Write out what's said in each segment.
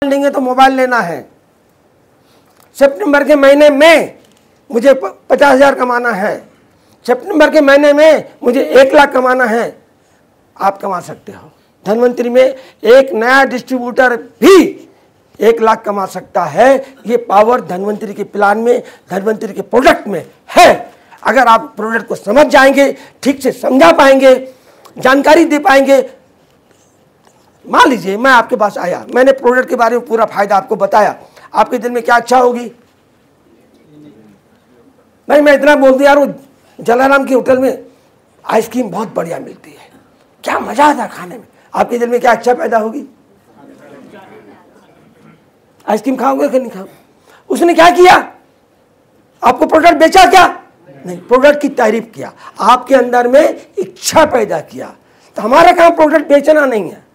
लेंगे तो मोबाइल लेना है, सितंबर के महीने में मुझे 50,000 कमाना है, सितंबर के महीने में मुझे 1 लाख कमाना है, आप कमा सकते हो। धनवंतरी में एक नया डिस्ट्रीब्यूटर भी 1 लाख कमा सकता है। ये पावर धनवंतरी के प्लान में, धनवंतरी के प्रोडक्ट में है। अगर आप प्रोडक्ट को समझ जाएंगे, ठीक से समझा पाएंगे, जानकारी दे पाएंगे। मान लीजिए मैं आपके पास आया, मैंने प्रोडक्ट के बारे में पूरा फायदा आपको बताया, आपके दिल में क्या इच्छा होगी? नहीं, मैं इतना बोल दिया यार, वो जलाराम की होटल में आइसक्रीम बहुत बढ़िया मिलती है, क्या मजा आता है खाने में। आपके दिल में क्या इच्छा पैदा होगी? आइसक्रीम खाओगे कि नहीं खाओगे? उसने क्या किया? आपको प्रोडक्ट बेचा क्या? नहीं, प्रोडक्ट की तारीफ किया, आपके अंदर में इच्छा पैदा किया। तो हमारा काम प्रोडक्ट बेचना नहीं है,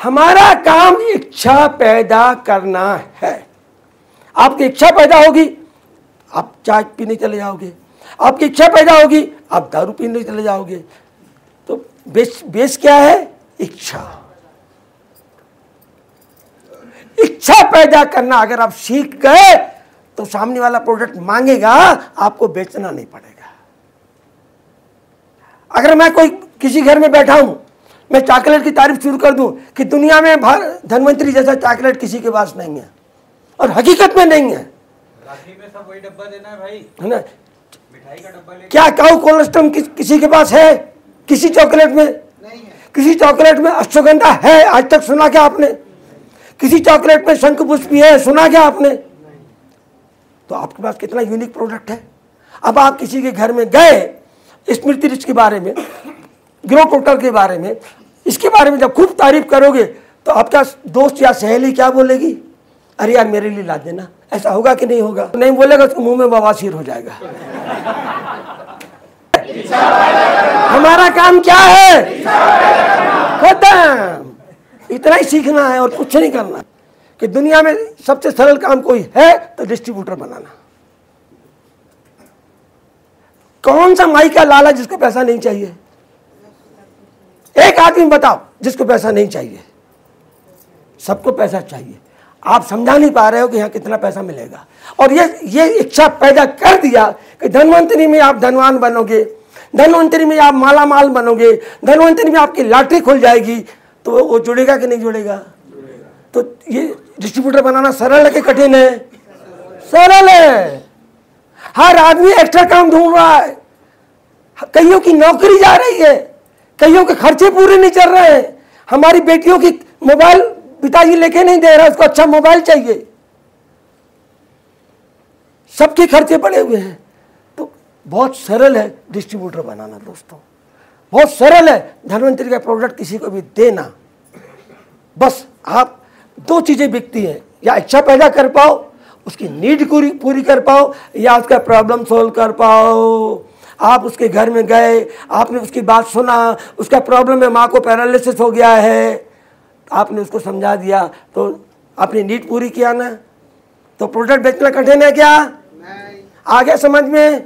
हमारा काम इच्छा पैदा करना है। आपकी इच्छा पैदा होगी, आप चाय पीने चले जाओगे, आपकी इच्छा पैदा होगी, आप दारू पीने चले जाओगे। तो बेस क्या है? इच्छा। इच्छा पैदा करना अगर आप सीख गए तो सामने वाला प्रोडक्ट मांगेगा, आपको बेचना नहीं पड़ेगा। अगर मैं कोई किसी घर में बैठा हूं, मैं चॉकलेट की तारीफ शुरू कर दूं कि दुनिया में धनवंतरी जैसा चॉकलेट किसी के पास नहीं है, और हकीकत में नहीं है। राखी में सब वही डब्बा देना है भाई, है ना? मिठाई का डब्बा ले। क्या काऊ कोलेस्ट्रॉल किसी के पास है? किसी चॉकलेट में नहीं है। किसी चॉकलेट में अश्वगंधा है? आज तक सुना क्या आपने? किसी चॉकलेट में शंखपुष्प भी है? सुना क्या आपने? तो आपके पास कितना यूनिक प्रोडक्ट है। अब आप किसी के घर में गए, स्मृति रिच के बारे में, ग्रो टोटल के बारे में, इसके बारे में जब खूब तारीफ करोगे तो आपका दोस्त या सहेली क्या बोलेगी? अरे यार मेरे लिए ला देना। ऐसा होगा कि नहीं होगा? नहीं बोलेगा तो मुंह में बवासीर हो जाएगा। हमारा काम क्या है? खत्म। इतना ही सीखना है और कुछ नहीं करना। कि दुनिया में सबसे सरल काम कोई है तो डिस्ट्रीब्यूटर बनाना। कौन सा माई का लाला जिसको पैसा नहीं चाहिए? एक आदमी बताओ जिसको पैसा नहीं चाहिए। सबको पैसा चाहिए। आप समझा नहीं पा रहे हो कि यहाँ कितना पैसा मिलेगा। और ये इच्छा पैदा कर दिया कि धनवंतरी में आप धनवान बनोगे, धनवंतरी में आप माला माल बनोगे, धनवंतरी में आपकी लॉटरी खुल जाएगी। तो वो जुड़ेगा कि नहीं जुड़ेगा? तो ये डिस्ट्रीब्यूटर बनाना सरल है कि कठिन है? सरल है। हर आदमी एक्स्ट्रा काम ढूंढ रहा है। कईयों की नौकरी जा रही है, कईयों के खर्चे पूरे नहीं चल रहे हैं। हमारी बेटियों की मोबाइल पिताजी लेके नहीं दे रहा, उसको अच्छा मोबाइल चाहिए। सबके खर्चे पड़े हुए हैं। तो बहुत सरल है डिस्ट्रीब्यूटर बनाना दोस्तों, बहुत सरल है धनवंतरी का प्रोडक्ट किसी को भी देना। बस आप दो चीजें बिकती हैं, या इच्छा पैदा कर पाओ, उसकी नीड पूरी कर पाओ, या उसका प्रॉब्लम सोल्व कर पाओ। आप उसके घर में गए, आपने उसकी बात सुना, उसका प्रॉब्लम है, माँ को पैरालिसिस हो गया है, आपने उसको समझा दिया, तो आपने नीड पूरी किया ना। तो प्रोडक्ट बेचना कठिन है क्या? नहीं। आ गया समझ में?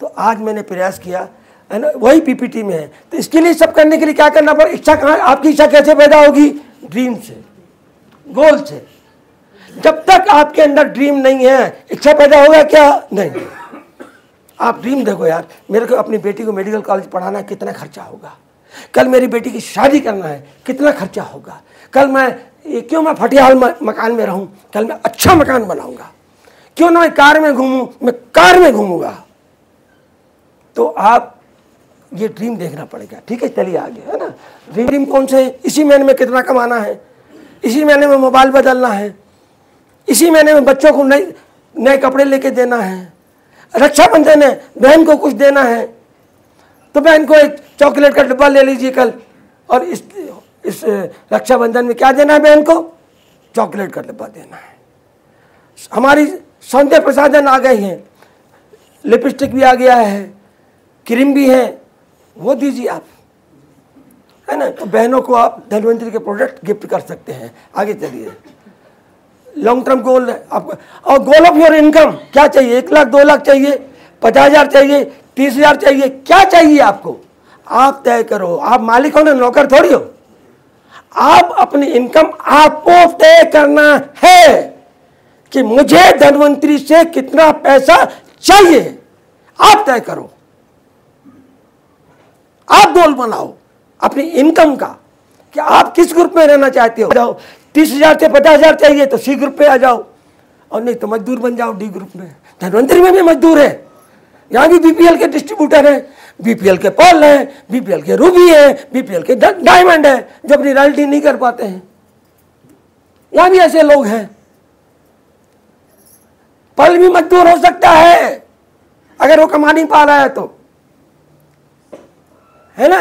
तो आज मैंने प्रयास किया है ना, वही पीपीटी में है। तो इसके लिए सब करने के लिए क्या करना पड़ेगा? इच्छा कहाँ? आपकी इच्छा कैसे पैदा होगी? ड्रीम से, गोल से। जब तक आपके अंदर ड्रीम नहीं है, इच्छा पैदा होगा क्या? नहीं। आप ड्रीम देखो यार, मेरे को अपनी बेटी को मेडिकल कॉलेज पढ़ाना है, कितना खर्चा होगा। कल मेरी बेटी की शादी करना है, कितना खर्चा होगा। कल क्यों मैं फटियाल मकान में रहूं, कल मैं अच्छा मकान बनाऊंगा। क्यों ना मैं कार में घूमूं, मैं कार में घूमूंगा। तो आप ये ड्रीम देखना पड़ेगा। ठीक है, चलिए आगे, है ना। ड्रीम कौन से? इसी महीने में कितना कमाना है, इसी महीने में मोबाइल बदलना है, इसी महीने में बच्चों को नए कपड़े लेके देना है, रक्षाबंधन है, बहन को कुछ देना है, तो बहन को एक चॉकलेट का डब्बा ले लीजिए कल। और इस रक्षाबंधन में क्या देना है बहन को? चॉकलेट का डब्बा देना है। हमारी सौंदर्य प्रसाधन आ गए हैं, लिपस्टिक भी आ गया है, क्रीम भी है, वो दीजिए आप, है ना। तो बहनों को आप धनवंतरी के प्रोडक्ट गिफ्ट कर सकते हैं। आगे चलिए, लॉन्ग टर्म गोल है आपका। और गोल ऑफ योर इनकम क्या चाहिए? 1 लाख, 2 लाख चाहिए, 50,000 चाहिए, 30,000 चाहिए, क्या चाहिए आपको? आप तय करो। आप मालिक हो ना, नौकर थोड़ी हो। आप अपनी इनकम आपको तय करना है कि मुझे धनवंतरी से कितना पैसा चाहिए, आप तय करो। आप गोल बनाओ अपनी इनकम का कि आप किस ग्रुप में रहना चाहते हो। जाओ 30,000 से 50,000 चाहिए तो सी ग्रुप में आ जाओ, और नहीं तो मजदूर बन जाओ डी ग्रुप में। धनवंतरी में भी मजदूर है, यहाँ भी बीपीएल के डिस्ट्रीब्यूटर हैं, बीपीएल के पर्ल हैं, बीपीएल के रूबी है, बीपीएल के डायमंड है, जो अपनी रॉयल्टी नहीं कर पाते हैं। यहाँ भी ऐसे लोग हैं। पर्ल भी मजदूर हो सकता है अगर वो कमा नहीं पा रहा है तो, है ना,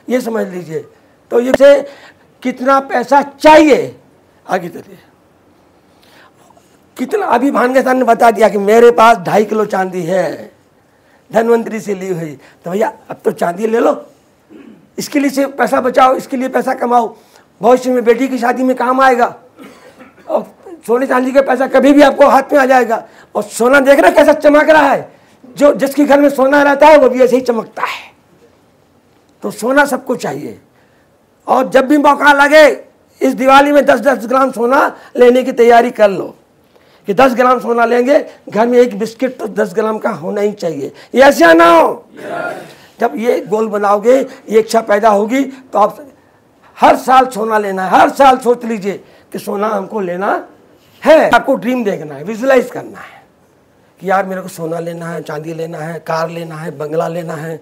ये समझ लीजिए। तो ये से कितना पैसा चाहिए, आगे चलिए। कितना, अभी भानगे साहब ने बता दिया कि मेरे पास 2.5 किलो चांदी है धनवंतरी से ली हुई, तो भैया अब तो चांदी ले लो, इसके लिए से पैसा बचाओ, इसके लिए पैसा कमाओ, भविष्य में बेटी की शादी में काम आएगा। और सोने चांदी का पैसा कभी भी आपको हाथ में आ जाएगा। और सोना देख रहे कैसा चमक रहा है, जो जिसके घर में सोना रहता है वो भी ऐसे ही चमकता है। तो सोना सबको चाहिए, और जब भी मौका लगे इस दिवाली में 10-10 ग्राम सोना लेने की तैयारी कर लो कि 10 ग्राम सोना लेंगे, घर में एक बिस्किट तो 10 ग्राम का होना ही चाहिए। ये ऐसा ना हो। जब ये गोल बनाओगे, ये इच्छा पैदा होगी, तो आप हर साल सोना लेना है। हर साल सोच लीजिए कि सोना हमको लेना है। आपको ड्रीम देखना है, विजुलाइज करना है कि यार मेरे को सोना लेना है, चांदी लेना है, कार लेना है, बंगला लेना है,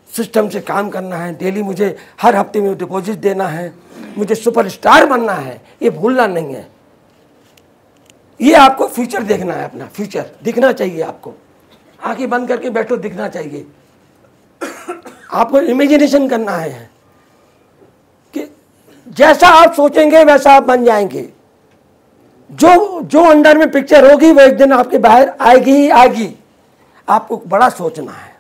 सिस्टम से काम करना है, डेली मुझे हर हफ्ते में डिपॉजिट देना है, मुझे सुपरस्टार बनना है। ये भूलना नहीं है। ये आपको फ्यूचर देखना है, अपना फ्यूचर दिखना चाहिए आपको। आंखें बंद करके बैठो, दिखना चाहिए। आपको इमेजिनेशन करना है कि जैसा आप सोचेंगे वैसा आप बन जाएंगे। जो अंदर में पिक्चर होगी वो एक दिन आपके बाहर आएगी ही आएगी। आपको बड़ा सोचना है।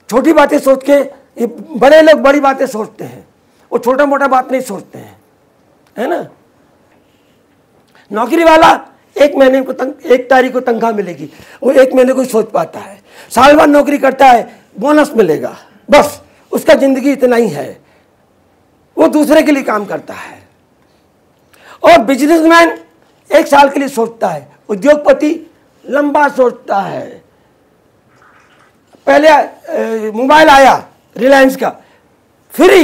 छोटी बातें सोच के, ये बड़े लोग बड़ी बातें सोचते हैं, वो छोटा मोटा बात नहीं सोचते हैं, है ना। नौकरी वाला 1 महीने को 1 तारीख को तनख्वाह मिलेगी, वो 1 महीने को ही सोच पाता है। साल भर नौकरी करता है, बोनस मिलेगा, बस उसका जिंदगी इतना ही है। वो दूसरे के लिए काम करता है। और बिजनेसमैन 1 साल के लिए सोचता है, उद्योगपति लंबा सोचता है। पहले मोबाइल आया रिलायंस का, फ्री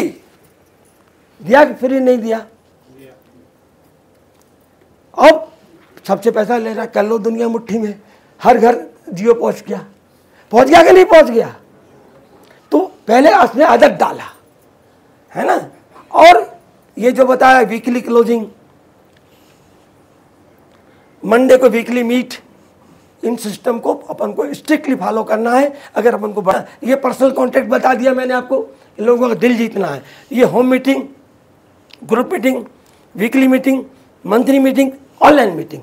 दिया कि फ्री नहीं दिया? अब सबसे पैसा ले रहा, कर लो दुनिया मुट्ठी में, हर घर जियो पहुंच गया कि नहीं पहुंच गया? तो पहले उसने आदत डाला, है ना। और ये जो बताया वीकली क्लोजिंग, मंडे को वीकली मीट, इन सिस्टम को अपन को स्ट्रिक्टली फॉलो करना है। अगर अपन को बड़ा, ये पर्सनल कॉन्टेक्ट बता दिया मैंने आपको, इन लोगों का दिल जीतना है। ये home meeting, group meeting, weekly meeting, monthly meeting, online meeting,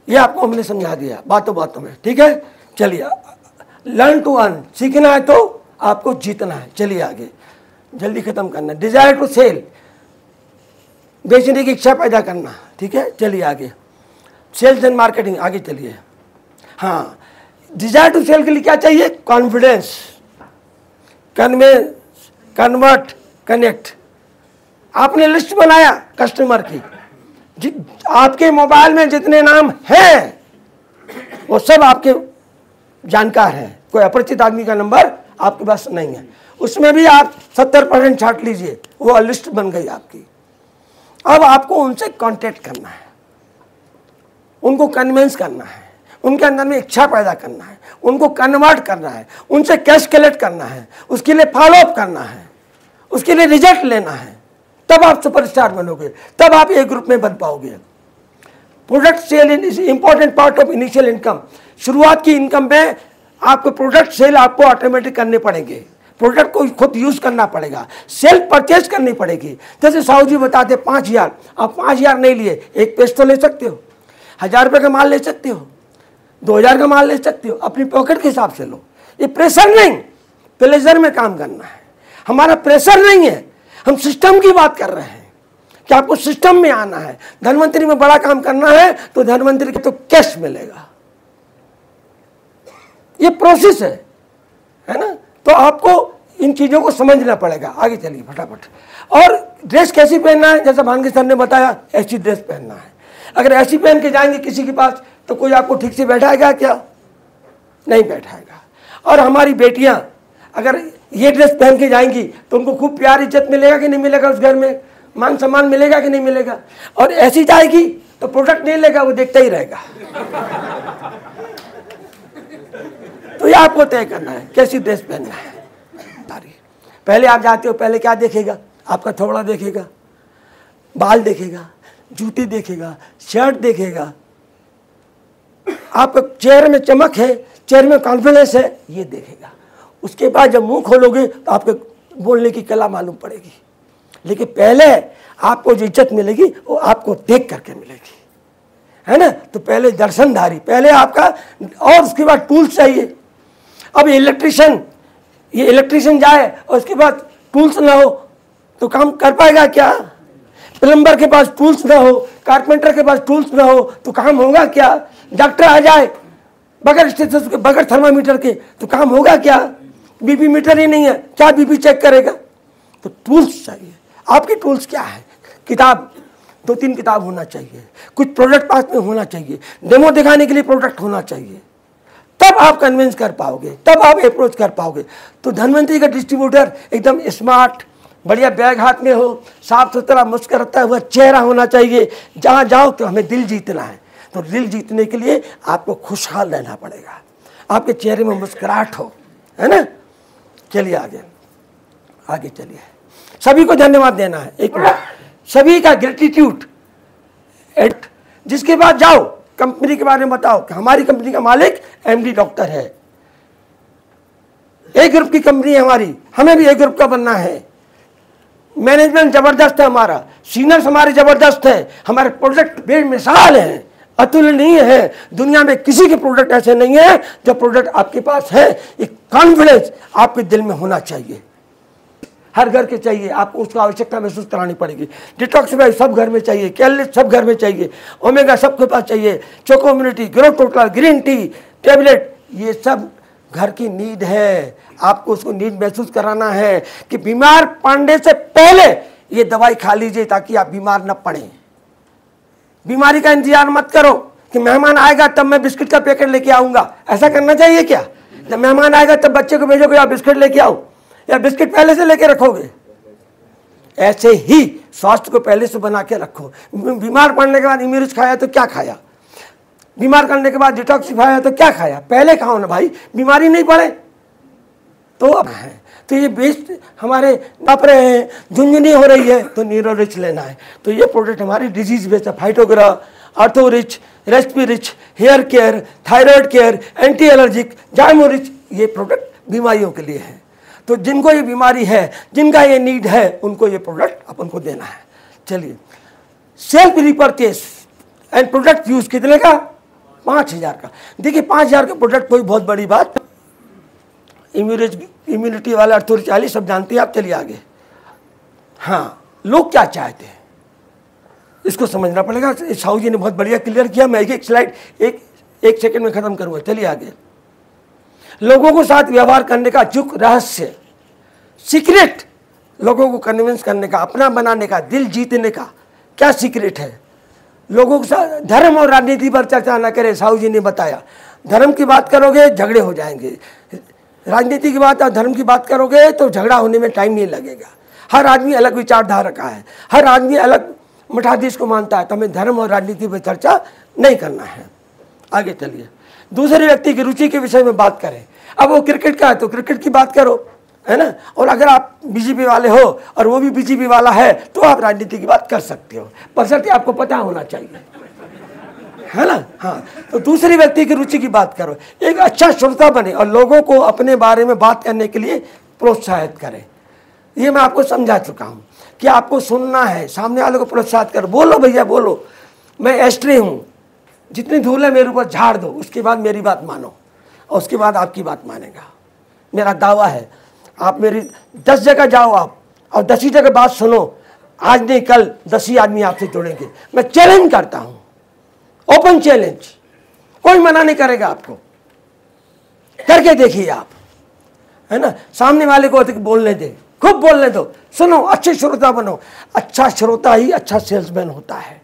ये आपको हमने समझा दिया बातों बातों में, ठीक है। चलिए, लर्न टू अर्न, सीखना है तो आपको जीतना है। चलिए आगे, जल्दी खत्म करना है। डिजायर टू सेल, बेचने की इच्छा पैदा करना, ठीक है। चलिए आगे, सेल्स एंड मार्केटिंग, आगे चलिए। हाँ, डिजायर टू सेल के लिए क्या चाहिए? Confidence, convert, connect. आपने लिस्ट बनाया कस्टमर की, आपके मोबाइल में जितने नाम हैं वो सब आपके जानकार हैं। कोई अपरिचित आदमी का नंबर आपके पास नहीं है, उसमें भी आप 70% छाट लीजिए, वो लिस्ट बन गई आपकी। अब आपको उनसे कांटेक्ट करना है, उनको कन्विंस करना है, उनके अंदर में इच्छा पैदा करना है, उनको कन्वर्ट करना है, उनसे कैश कलेक्ट करना है, उसके लिए फॉलोअप करना है, उसके लिए रिजल्ट लेना है। तब आप सुपरस्टार बनोगे, तब आप एक ग्रुप में बन पाओगे। Product sale is important part of initial income. शुरुआत की इनकम में आपको प्रोडक्ट सेल आपको ऑटोमेटिक करने पड़ेंगे, प्रोडक्ट को खुद यूज करना पड़ेगा, सेल्फ परचेज करनी पड़ेगी। जैसे साहू जी बताते 5000, आप 5000 नहीं लिए, एक पेज तो ले सकते हो, 1000 रुपये का माल ले सकते हो, 2000 का माल ले सकते हो, अपनी पॉकेट के हिसाब से लो। ये प्रेशर नहीं, प्लेजर में काम करना है। हमारा प्रेशर नहीं है, हम सिस्टम की बात कर रहे हैं कि आपको सिस्टम में आना है। धनवंतरी में बड़ा काम करना है तो धनवंतरी के तो कैश मिलेगा, ये प्रोसेस है ना। तो आपको इन चीज़ों को समझना पड़ेगा। आगे चलिए फटाफट। और ड्रेस कैसी पहनना है, जैसा भानगी सर ने बताया, ऐसी ड्रेस पहनना है। अगर ऐसी पहन के जाएंगे किसी के पास तो कोई आपको ठीक से बैठाएगा क्या? नहीं बैठाएगा। और हमारी बेटियां अगर ये ड्रेस पहन के जाएंगी तो उनको खूब प्यार इज्जत मिलेगा कि नहीं मिलेगा, उस घर में मान सम्मान मिलेगा कि नहीं मिलेगा। और ऐसी जाएगी तो प्रोडक्ट नहीं लेगा, वो देखता ही रहेगा। तो ये आपको तय करना है कैसी ड्रेस पहनना है। पहले आप जाते हो, पहले क्या देखेगा? आपका थोड़ा देखेगा, बाल देखेगा, जूते देखेगा, शर्ट देखेगा, आपका चेहरे में चमक है, चेहरे में कॉन्फिडेंस है, ये देखेगा। उसके बाद जब मुंह खोलोगे तो आपके बोलने की कला मालूम पड़ेगी। लेकिन पहले आपको जो इज्जत मिलेगी वो आपको देख करके मिलेगी, है ना। तो पहले दर्शनधारी, पहले आपका, और उसके बाद टूल्स चाहिए। अब ये इलेक्ट्रिशियन जाए और उसके बाद टूल्स ना हो तो काम कर पाएगा क्या? प्लम्बर के पास टूल्स ना हो, कारपेंटर के पास टूल्स ना हो तो काम होगा क्या? डॉक्टर आ जाए बगैर स्टेथोस्कोप के, बगैर थर्मामीटर के तो काम होगा क्या? बीपी मीटर ही नहीं है, क्या बीपी चेक करेगा? तो टूल्स चाहिए। आपके टूल्स क्या है? किताब, 2-3 किताब होना चाहिए, कुछ प्रोडक्ट पास में होना चाहिए, डेमो दिखाने के लिए प्रोडक्ट होना चाहिए, तब आप कन्विंस कर पाओगे, तब आप अप्रोच कर पाओगे। तो धनवंतरी का डिस्ट्रीब्यूटर एकदम स्मार्ट, बढ़िया बैग हाथ में हो, साफ सुथरा मुस्कुराता हुआ चेहरा होना चाहिए। जहाँ जाओ तो हमें दिल जीतना है, तो दिल जीतने के लिए आपको खुशहाल रहना पड़ेगा, आपके चेहरे में मुस्कुराहट हो, है ना। चलिए आगे चलिए। सभी को धन्यवाद देना है, एक मिनट, सभी का ग्रेटिट्यूड। जिसके बाद जाओ कंपनी के बारे में बताओ कि हमारी कंपनी का मालिक एमडी डॉक्टर है, ए ग्रुप की कंपनी है हमारी, हमें भी ए ग्रुप का बनना है। मैनेजमेंट जबरदस्त है हमारा, सीनियर्स हमारे जबरदस्त है, हमारे प्रोडक्ट बेमिसाल हैं, अतुलनीय है। दुनिया में किसी के प्रोडक्ट ऐसे नहीं है जो प्रोडक्ट आपके पास है। एक कॉन्फिडेंस आपके दिल में होना चाहिए, हर घर के चाहिए। आपको उसका आवश्यकता महसूस करानी पड़ेगी। डिटॉक्सिफाई सब घर में चाहिए, कैलनेट सब घर में चाहिए, ओमेगा सबके पास चाहिए, choco immunity, grow total, green tea, tablet, ये सब घर की नीड है। आपको उसको नीड महसूस कराना है कि बीमार पड़ने से पहले ये दवाई खा लीजिए ताकि आप बीमार न पड़े। बीमारी का इंतजार मत करो कि मेहमान आएगा तब मैं बिस्किट का पैकेट लेके आऊंगा। ऐसा करना चाहिए क्या? जब मेहमान आएगा तब बच्चे को भेजोगे आप बिस्किट लेके आओ, या बिस्किट पहले से लेके रखोगे? ऐसे ही स्वास्थ्य को पहले से बना के रखो। बीमार पड़ने के बाद इम्यूनिज खाया तो क्या खाया, बीमार करने के बाद डिटॉक्सिफाई तो क्या खाया? पहले खाओ ना भाई, बीमारी नहीं पड़े तो। अब है तो ये बेस्ट हमारे नप रहे हैं, झुंझुनी हो रही है तो नीरो रिच लेना है। तो ये प्रोडक्ट हमारी डिजीज बेस्ड है, फाइटोग्रा, ortho rich, respi rich, hair care, thyroid care, anti allergic, zymo rich, ये प्रोडक्ट बीमारियों के लिए है। तो जिनको ये बीमारी है, जिनका ये नीड है, उनको ये प्रोडक्ट अपन को देना है। चलिए, self repurchase and product use कितने का? 5000 का। देखिए 5000 का प्रोडक्ट कोई बहुत बड़ी बात, इम्यूनिटी वाला अर्थोरिच 40 सब जानते हैं आप। चलिए आगे। हाँ, लोग क्या चाहते हैं इसको समझना पड़ेगा। साहू जी ने बहुत बढ़िया क्लियर किया। मैं एक स्लाइड एक सेकंड में खत्म करूंगा। चलिए आगे। लोगों के साथ व्यवहार करने का अचूक रहस्य, सीक्रेट, लोगों को कन्विंस करने का, अपना बनाने का, दिल जीतने का क्या सीक्रेट है? लोगों के साथ धर्म और राजनीति पर चर्चा न करें, साहू जी ने बताया। धर्म की बात करोगे झगड़े हो जाएंगे, राजनीति की बात और धर्म की बात करोगे तो झगड़ा होने में टाइम नहीं लगेगा। हर आदमी अलग विचारधारा का है, हर आदमी अलग मठाधीश को मानता है, तो हमें धर्म और राजनीति पर चर्चा नहीं करना है। आगे चलिए। दूसरे व्यक्ति की रुचि के विषय में बात करें। अब वो क्रिकेट का है तो क्रिकेट की बात करो, है ना। और अगर आप बीजेपी वाले हो और वो भी बीजेपी वाला है तो आप राजनीति की बात कर सकते हो, बशर्ते आपको पता होना चाहिए, है ना। हाँ, तो दूसरे व्यक्ति की रुचि की बात करो, एक अच्छा श्रोता बने और लोगों को अपने बारे में बात करने के लिए प्रोत्साहित करें। ये मैं आपको समझा चुका हूँ कि आपको सुनना है, सामने वाले को प्रोत्साहित करो, बोलो भैया बोलो, मैं एस्ट्रे हूँ, जितनी धूल है मेरे ऊपर झाड़ दो, उसके बाद मेरी बात मानो और उसके बाद आपकी बात मानेगा। मेरा दावा है, आप मेरी 10 जगह जाओ आप और 10 ही जगह बात सुनो, आज नहीं कल 10 ही आदमी आपसे जुड़ेंगे। मैं चैलेंज करता हूँ, ओपन चैलेंज, कोई मना नहीं करेगा आपको, करके देखिए आप, है ना। सामने वाले को अधिक बोलने दे, खूब बोलने दो, सुनो, अच्छे श्रोता बनो। अच्छा श्रोता ही अच्छा सेल्समैन होता है।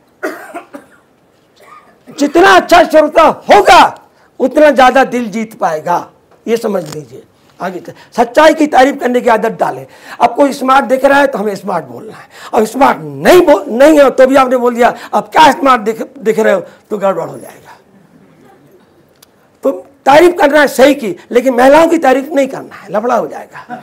जितना अच्छा श्रोता होगा उतना ज्यादा दिल जीत पाएगा, ये समझ लीजिए। आगे सच्चाई की तारीफ करने की आदत डालें। अब कोई स्मार्ट दिख रहा है तो हमें स्मार्ट बोलना है, और स्मार्ट नहीं है तो भी आपने बोल दिया अब क्या स्मार्ट दिख रहे हो, तो गड़बड़ हो जाएगा। तो तारीफ करना है सही की, लेकिन महिलाओं की तारीफ नहीं करना है, लफड़ा हो जाएगा।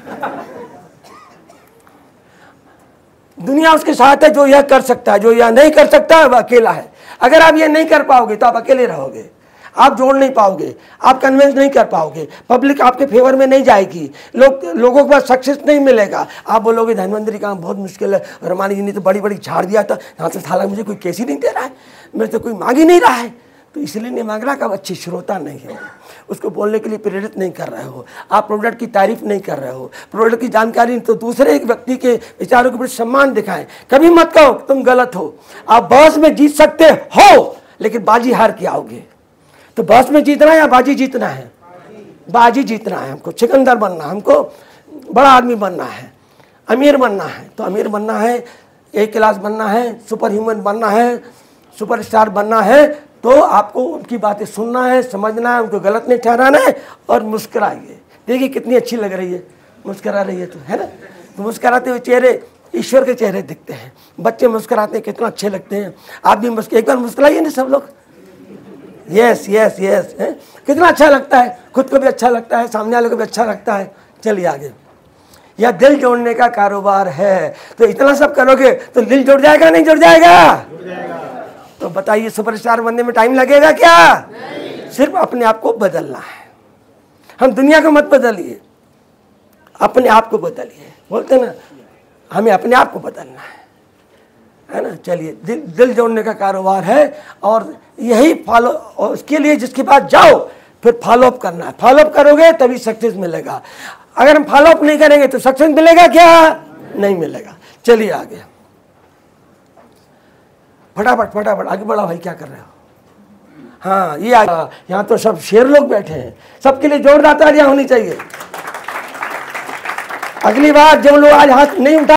दुनिया उसके साथ है जो यह कर सकता है, जो यह नहीं कर सकता है वह अकेला है। अगर आप ये नहीं कर पाओगे तो आप अकेले रहोगे, आप जोड़ नहीं पाओगे, आप कन्विंस नहीं कर पाओगे, पब्लिक आपके फेवर में नहीं जाएगी, लोगों के पास सक्सेस नहीं मिलेगा। आप बोलोगे धन्वंतरी काम बहुत मुश्किल है, रमानी जी ने तो बड़ी बड़ी झाड़ दिया था, यहाँ से साला मुझे कोई केस ही नहीं दे रहा है, मेरे तो कोई मांग ही नहीं रहा है। तो इसलिए नहीं मांग रहा कि आप अच्छी श्रोता नहीं है, उसको बोलने के लिए प्रेरित नहीं कर रहे हो, आप प्रोडक्ट की तारीफ नहीं कर रहे हो, प्रोडक्ट की जानकारी। तो दूसरे एक व्यक्ति के विचारों के प्रति सम्मान दिखाएं। कभी मत कहो तुम गलत हो। आप बहस में जीत सकते हो लेकिन बाजी हार के आओगे। तो बहस में जीतना है या बाजी जीतना है? बाजी जीतना है। हमको सिकंदर बनना है, हमको बड़ा आदमी बनना है, अमीर बनना है। तो अमीर बनना है, एक क्लास बनना है, सुपर ह्यूमन बनना है, सुपरस्टार बनना है, तो आपको उनकी बातें सुनना है, समझना है, उनको गलत नहीं ठहराना है और मुस्कुराइए। देखिए कितनी अच्छी लग रही है, मुस्कुरा रही है, तो है ना। तो मुस्कुराते हुए चेहरे ईश्वर के चेहरे दिखते हैं। बच्चे मुस्कुराते हैं, कितना अच्छे लगते हैं। आप भी एक बार मुस्कुराइए ना सब लोग। यस यस यस, कितना अच्छा लगता है, खुद को भी अच्छा लगता है, सामने वाले को भी अच्छा लगता है। चलिए आगे। यह दिल जोड़ने का कारोबार है। तो इतना सब करोगे तो दिल जुड़ जाएगा नहीं जुड़ जाएगा? तो बताइए सुपरस्टार बनने में टाइम लगेगा क्या? नहीं। सिर्फ अपने आप को बदलना है। हम दुनिया को मत बदलिए, अपने आप को बदलिए। बोलते ना, हमें अपने आप को बदलना है ना। चलिए, दिल जोड़ने का कारोबार है और यही फॉलो, और उसके लिए जिसके पास जाओ फिर फॉलोअप करना है। फॉलोअप करोगे तभी सक्सेस मिलेगा। अगर हम फॉलोअप नहीं करेंगे तो सक्सेस मिलेगा क्या? नहीं मिलेगा। चलिए आगे, फटाफट फटाफट आगे बढ़ा भाई, क्या कर रहे हो? हाँ, ये यहाँ तो सब शेर लोग बैठे हैं, सबके लिए जोरदार तालियां होनी चाहिए। अगली बार जब लोग आज हाथ नहीं उठा